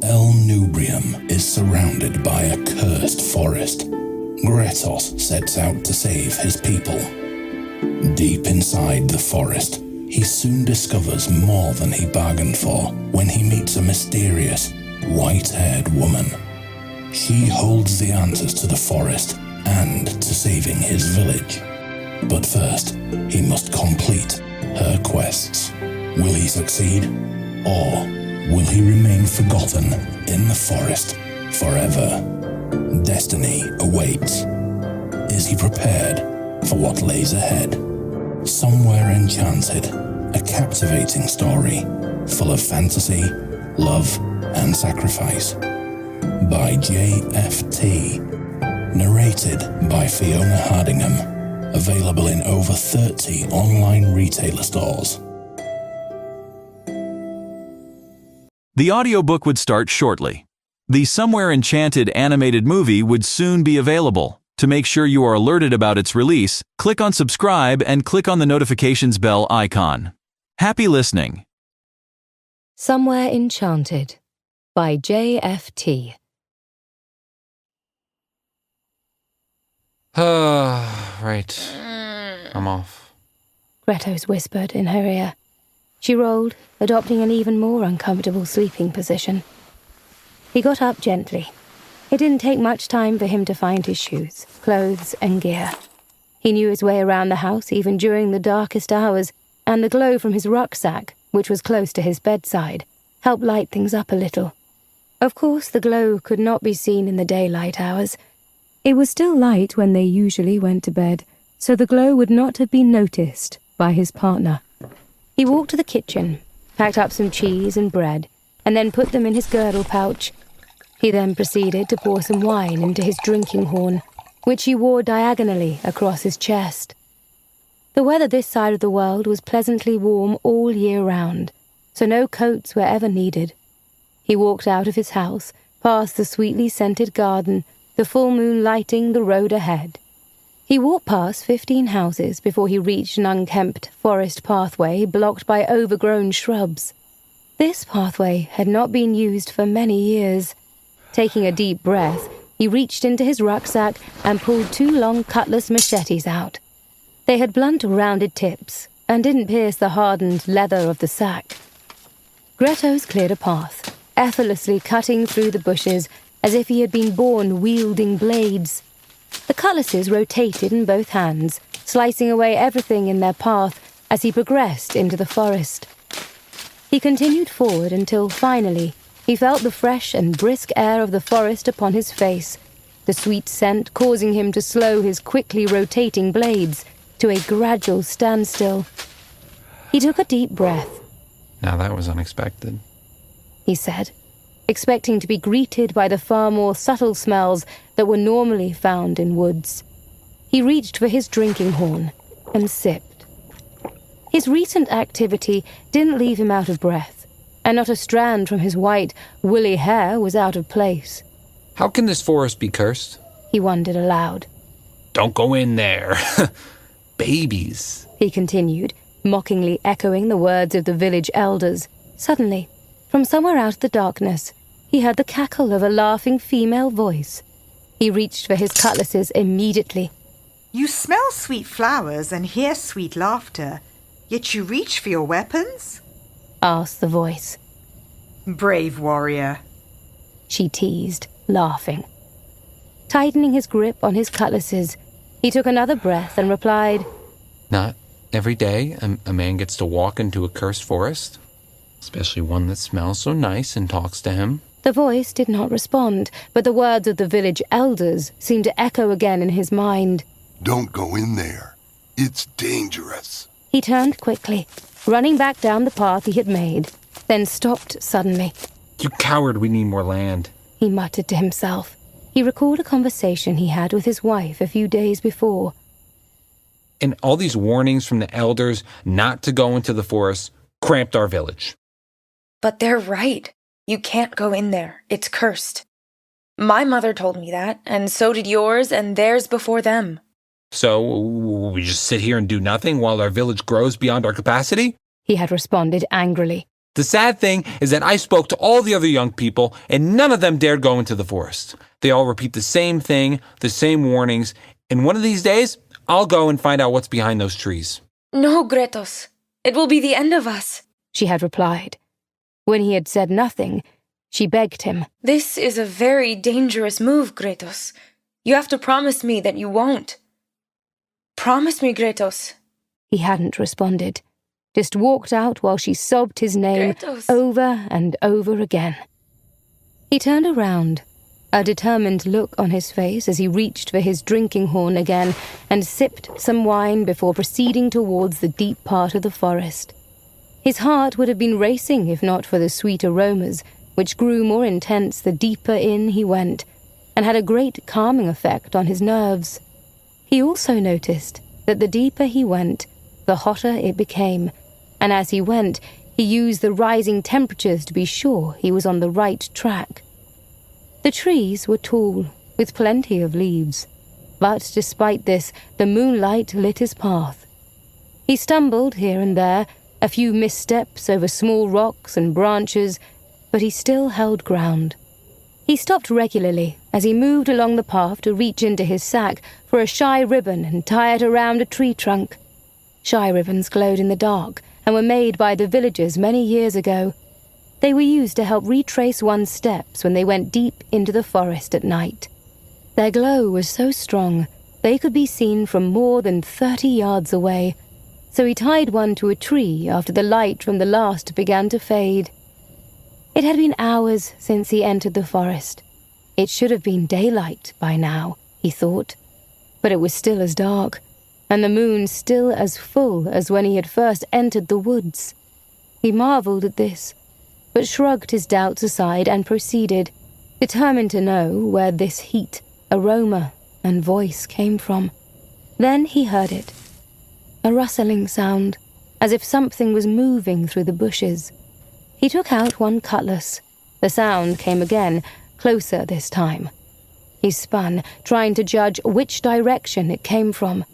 El Nubrium is surrounded by a cursed forest. Gretos sets out to save his people. Deep inside the forest, he soon discovers more than he bargained for when he meets a mysterious, white-haired woman. She holds the answers to the forest and to saving his village. But first, he must complete her quests. Will he succeed? Or will he remain forgotten in the forest forever? Destiny awaits. Is he prepared for what lays ahead? Somewhere Enchanted, a captivating story full of fantasy, love, and sacrifice. By Jah-Femi, narrated by Fiona Hardingham. Available in over 30 online retailer stores. The audiobook would start shortly. The Somewhere Enchanted animated movie would soon be available. To make sure you are alerted about its release, click on subscribe and click on the notifications bell icon. Happy listening. Somewhere Enchanted by Jah-Femi. Right. I'm off. Gretos whispered in her ear. She rolled, adopting an even more uncomfortable sleeping position. He got up gently. It didn't take much time for him to find his shoes, clothes, and gear. He knew his way around the house even during the darkest hours, and the glow from his rucksack, which was close to his bedside, helped light things up a little. Of course, the glow could not be seen in the daylight hours. It was still light when they usually went to bed, so the glow would not have been noticed by his partner. He walked to the kitchen, packed up some cheese and bread, and then put them in his girdle pouch. He then proceeded to pour some wine into his drinking horn, which he wore diagonally across his chest. The weather this side of the world was pleasantly warm all year round, so no coats were ever needed. He walked out of his house, past the sweetly scented garden, the full moon lighting the road ahead. He walked past 15 houses before he reached an unkempt forest pathway blocked by overgrown shrubs. This pathway had not been used for many years. Taking a deep breath, he reached into his rucksack and pulled 2 long cutlass machetes out. They had blunt, rounded tips and didn't pierce the hardened leather of the sack. Gretos cleared a path, effortlessly cutting through the bushes as if he had been born wielding blades. The cutlasses rotated in both hands, slicing away everything in their path as he progressed into the forest. He continued forward until, finally, he felt the fresh and brisk air of the forest upon his face, the sweet scent causing him to slow his quickly rotating blades to a gradual standstill. He took a deep breath. Now that was unexpected, he said, expecting to be greeted by the far more subtle smells that were normally found in woods. He reached for his drinking horn and sipped. His recent activity didn't leave him out of breath, and not a strand from his white, woolly hair was out of place. How can this forest be cursed? He wondered aloud. Don't go in there. Babies, he continued, mockingly echoing the words of the village elders. Suddenly, from somewhere out of the darkness, he heard the cackle of a laughing female voice. He reached for his cutlasses immediately. You smell sweet flowers and hear sweet laughter, yet you reach for your weapons? Asked the voice. Brave warrior, she teased, laughing. Tightening his grip on his cutlasses, he took another breath and replied, Not every day a man gets to walk into a cursed forest, especially one that smells so nice and talks to him. The voice did not respond, but the words of the village elders seemed to echo again in his mind. Don't go in there. It's dangerous. He turned quickly, running back down the path he had made, then stopped suddenly. You coward, we need more land, he muttered to himself. He recalled a conversation he had with his wife a few days before. And all these warnings from the elders not to go into the forest cramped our village. But they're right. You can't go in there. It's cursed. My mother told me that, and so did yours and theirs before them. So we just sit here and do nothing while our village grows beyond our capacity? He had responded angrily. The sad thing is that I spoke to all the other young people, and none of them dared go into the forest. They all repeat the same thing, the same warnings, and one of these days, I'll go and find out what's behind those trees. No, Gretos. It will be the end of us, she had replied. When he had said nothing, she begged him. This is a very dangerous move, Gretos. You have to promise me that you won't. Promise me, Gretos. He hadn't responded, just walked out while she sobbed his name Gretos. over and over again. He turned around, a determined look on his face as he reached for his drinking horn again and sipped some wine before proceeding towards the deep part of the forest. His heart would have been racing if not for the sweet aromas, which grew more intense the deeper in he went, and had a great calming effect on his nerves. He also noticed that the deeper he went, the hotter it became, and as he went, he used the rising temperatures to be sure he was on the right track. The trees were tall, with plenty of leaves, but despite this, the moonlight lit his path. He stumbled here and there, a few missteps over small rocks and branches, but he still held ground. He stopped regularly as he moved along the path to reach into his sack for a shy ribbon and tie it around a tree trunk. Shy ribbons glowed in the dark and were made by the villagers many years ago. They were used to help retrace one's steps when they went deep into the forest at night. Their glow was so strong they could be seen from more than 30 yards away, so he tied one to a tree after the light from the last began to fade. It had been hours since he entered the forest. It should have been daylight by now, he thought, but it was still as dark, and the moon still as full as when he had first entered the woods. He marveled at this, but shrugged his doubts aside and proceeded, determined to know where this heat, aroma, and voice came from. Then he heard it. A rustling sound, as if something was moving through the bushes. He took out one cutlass. The sound came again, closer this time. He spun, trying to judge which direction it came from.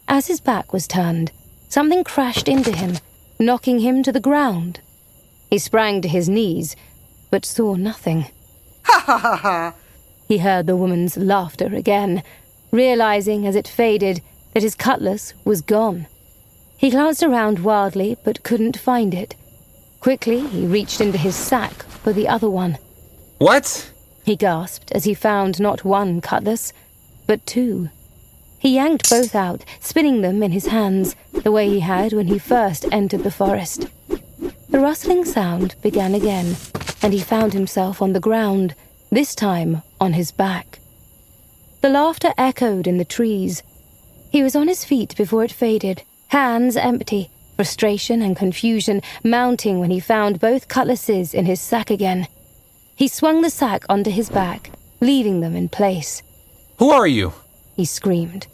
As his back was turned, something crashed into him, knocking him to the ground. He sprang to his knees, but saw nothing. Ha ha ha ha! He heard the woman's laughter again, realizing as it faded that his cutlass was gone. He glanced around wildly, but couldn't find it. Quickly, he reached into his sack for the other one. What? He gasped as he found not one cutlass, but two. He yanked both out, spinning them in his hands, the way he had when he first entered the forest. The rustling sound began again, and he found himself on the ground, this time on his back. The laughter echoed in the trees. He was on his feet before it faded, hands empty, frustration and confusion mounting when he found both cutlasses in his sack again. He swung the sack onto his back, leaving them in place. Who are you? He screamed.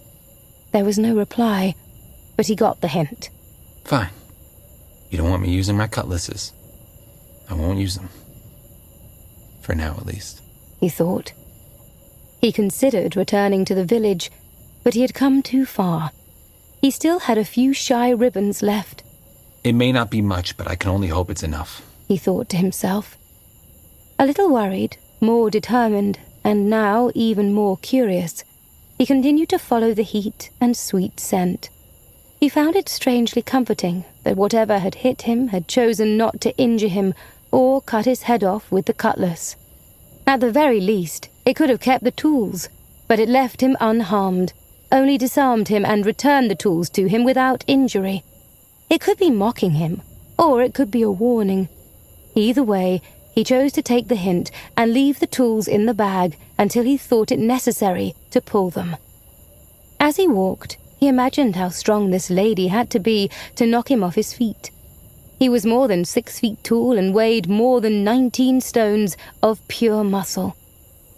There was no reply, but he got the hint. Fine. You don't want me using my cutlasses. I won't use them. For now, at least. He thought. He considered returning to the village, but he had come too far. He still had a few shy ribbons left. It may not be much, but I can only hope it's enough. He thought to himself. A little worried, more determined, and now even more curious, he continued to follow the heat and sweet scent. He found it strangely comforting that whatever had hit him had chosen not to injure him or cut his head off with the cutlass. At the very least, it could have kept the tools, but it left him unharmed, only disarmed him and returned the tools to him without injury. It could be mocking him, or it could be a warning. Either way, he chose to take the hint and leave the tools in the bag until he thought it necessary to pull them. As he walked, he imagined how strong this lady had to be to knock him off his feet. He was more than 6 feet tall and weighed more than 19 stones of pure muscle.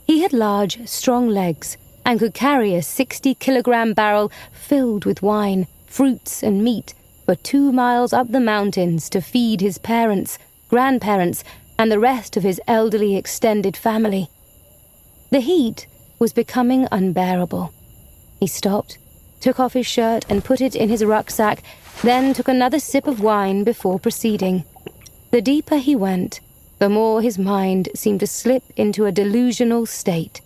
He had large, strong legs and could carry a 60-kilogram barrel filled with wine, fruits, and meat for 2 miles up the mountains to feed his parents, grandparents, and the rest of his elderly extended family. The heat was becoming unbearable. He stopped, took off his shirt and put it in his rucksack, then took another sip of wine before proceeding. The deeper he went, the more his mind seemed to slip into a delusional state.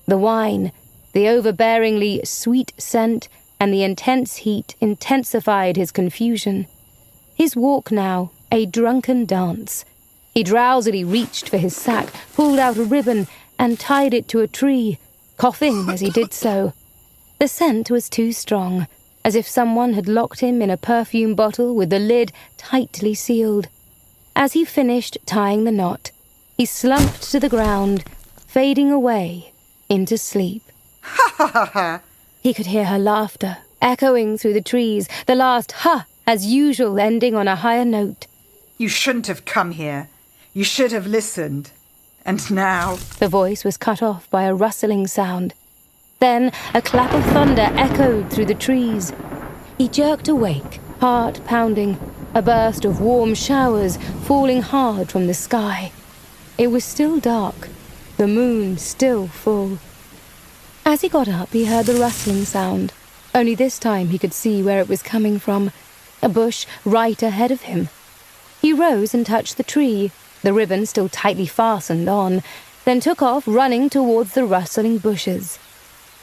The wine, the overbearingly sweet scent, and the intense heat intensified his confusion. His walk now, a drunken dance. He drowsily reached for his sack, pulled out a ribbon, and tied it to a tree, coughing as he did so. The scent was too strong, as if someone had locked him in a perfume bottle with the lid tightly sealed. As he finished tying the knot, he slumped to the ground, fading away into sleep. Ha ha ha ha! He could hear her laughter, echoing through the trees, the last "ha" as usual ending on a higher note. You shouldn't have come here. You should have listened. And now... The voice was cut off by a rustling sound. Then a clap of thunder echoed through the trees. He jerked awake, heart pounding, a burst of warm showers falling hard from the sky. It was still dark, the moon still full. As he got up, he heard the rustling sound, only this time he could see where it was coming from, a bush right ahead of him. He rose and touched the tree, the ribbon still tightly fastened on, then took off running towards the rustling bushes.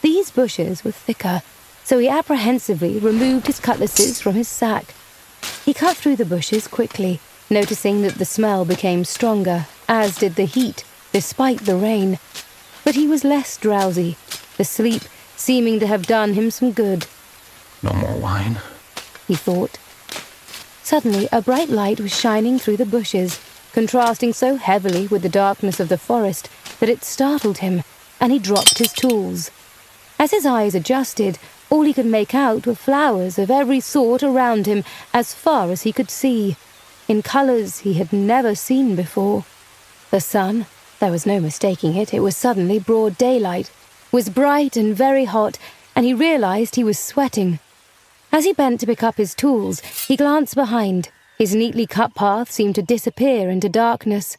These bushes were thicker, so he apprehensively removed his cutlasses from his sack. He cut through the bushes quickly, noticing that the smell became stronger, as did the heat, despite the rain. But he was less drowsy, the sleep seeming to have done him some good. No more wine, he thought. Suddenly, a bright light was shining through the bushes, contrasting so heavily with the darkness of the forest that it startled him, and he dropped his tools. As his eyes adjusted, all he could make out were flowers of every sort around him as far as he could see, in colours he had never seen before. The sun, there was no mistaking it, it was suddenly broad daylight, was bright and very hot, and he realised he was sweating. As he bent to pick up his tools, he glanced behind. His neatly cut path seemed to disappear into darkness.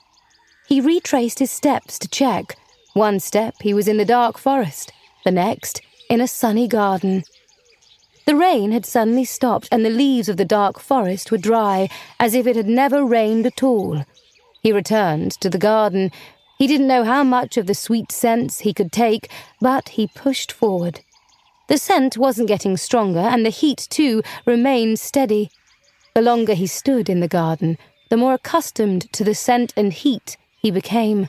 He retraced his steps to check. One step he was in the dark forest, the next in a sunny garden. The rain had suddenly stopped, and the leaves of the dark forest were dry, as if it had never rained at all. He returned to the garden. He didn't know how much of the sweet scents he could take, but he pushed forward. The scent wasn't getting stronger, and the heat, too, remained steady. The longer he stood in the garden, the more accustomed to the scent and heat he became.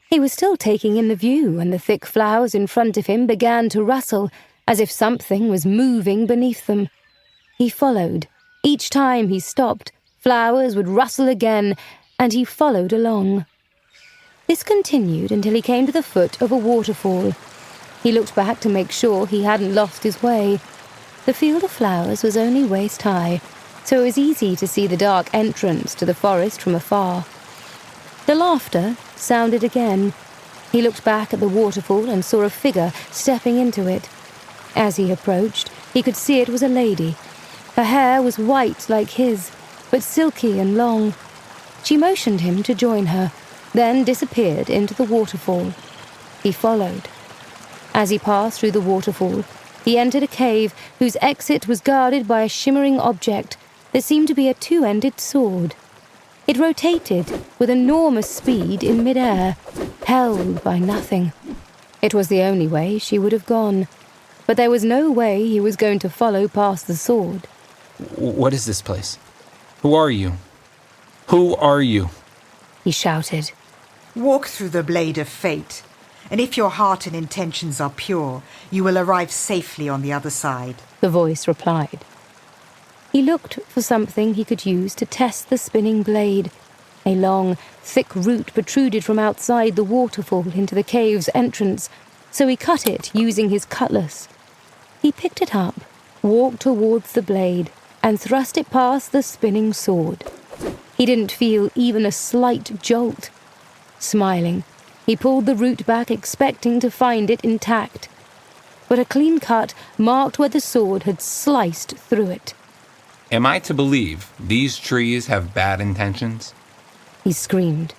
He was still taking in the view, and the thick flowers in front of him began to rustle, as if something was moving beneath them. He followed. Each time he stopped, flowers would rustle again, and he followed along. This continued until he came to the foot of a waterfall. He looked back to make sure he hadn't lost his way. The field of flowers was only waist high, so it was easy to see the dark entrance to the forest from afar. The laughter sounded again. He looked back at the waterfall and saw a figure stepping into it. As he approached, he could see it was a lady. Her hair was white like his, but silky and long. She motioned him to join her, then disappeared into the waterfall. He followed. As he passed through the waterfall, he entered a cave whose exit was guarded by a shimmering object that seemed to be a two-ended sword. It rotated with enormous speed in mid-air, held by nothing. It was the only way she would have gone, but there was no way he was going to follow past the sword. What is this place? Who are you? Who are you? He shouted. Walk through the blade of fate, and if your heart and intentions are pure, you will arrive safely on the other side. The voice replied. He looked for something he could use to test the spinning blade. A long, thick root protruded from outside the waterfall into the cave's entrance, so he cut it using his cutlass. He picked it up, walked towards the blade, and thrust it past the spinning sword. He didn't feel even a slight jolt. Smiling, he pulled the root back, expecting to find it intact. But a clean cut marked where the sword had sliced through it. Am I to believe these trees have bad intentions? He screamed.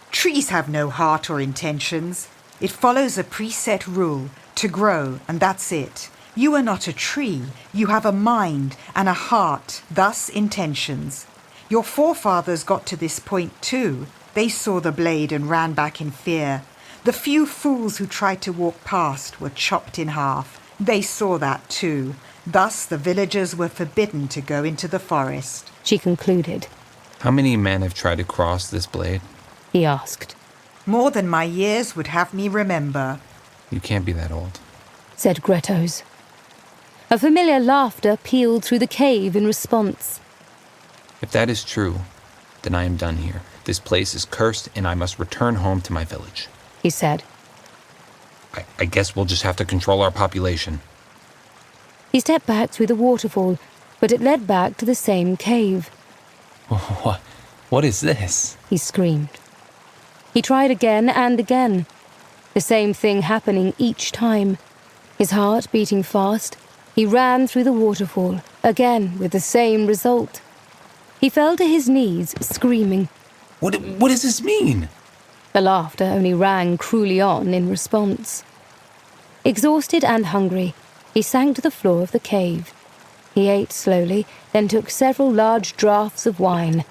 Trees have no heart or intentions. It follows a preset rule, to grow, and that's it. You are not a tree. You have a mind and a heart, thus intentions. Your forefathers got to this point too. They saw the blade and ran back in fear. The few fools who tried to walk past were chopped in half. They saw that too. Thus the villagers were forbidden to go into the forest. She concluded. How many men have tried to cross this blade? He asked. More than my years would have me remember. You can't be that old. Said Gretos. A familiar laughter pealed through the cave in response. If that is true, then I am done here. This place is cursed and I must return home to my village. He said. I guess we'll just have to control our population. He stepped back through the waterfall, but it led back to the same cave. What is this? He screamed. He tried again and again, the same thing happening each time. His heart beating fast, he ran through the waterfall, again with the same result. He fell to his knees, screaming. What does this mean? The laughter only rang cruelly on in response. Exhausted and hungry, he sank to the floor of the cave. He ate slowly, then took several large draughts of wine.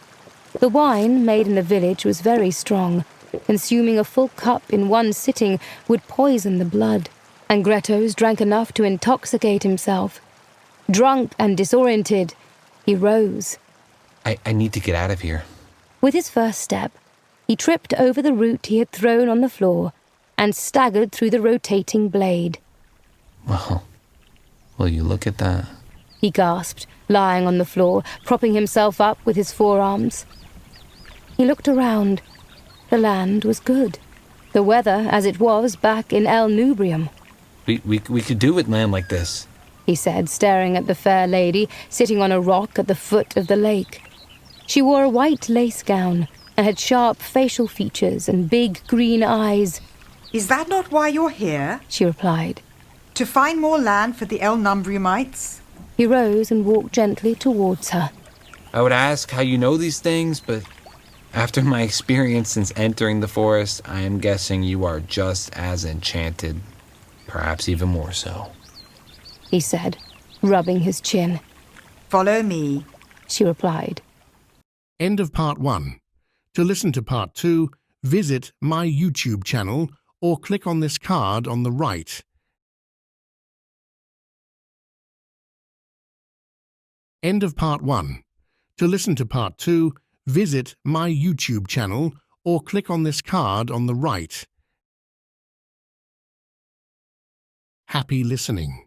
The wine made in the village was very strong. Consuming a full cup in one sitting would poison the blood, and Gretos drank enough to intoxicate himself. Drunk and disoriented, he rose. I need to get out of here. With his first step, he tripped over the root he had thrown on the floor and staggered through the rotating blade. Well, will you look at that? He gasped, lying on the floor, propping himself up with his forearms. He looked around. The land was good. The weather as it was back in El Nubrium. We could do with land like this. He said, staring at the fair lady sitting on a rock at the foot of the lake. She wore a white lace gown and had sharp facial features and big green eyes. Is that not why you're here? She replied. To find more land for the El Numbriumites? He rose and walked gently towards her. I would ask how you know these things, but after my experience since entering the forest, I am guessing you are just as enchanted, perhaps even more so. He said, rubbing his chin. Follow me, she replied. End of part 1. To listen to part 2, visit my YouTube channel or click on this card on the right. End of part 1. To listen to part 2, visit my YouTube channel or click on this card on the right. Happy listening.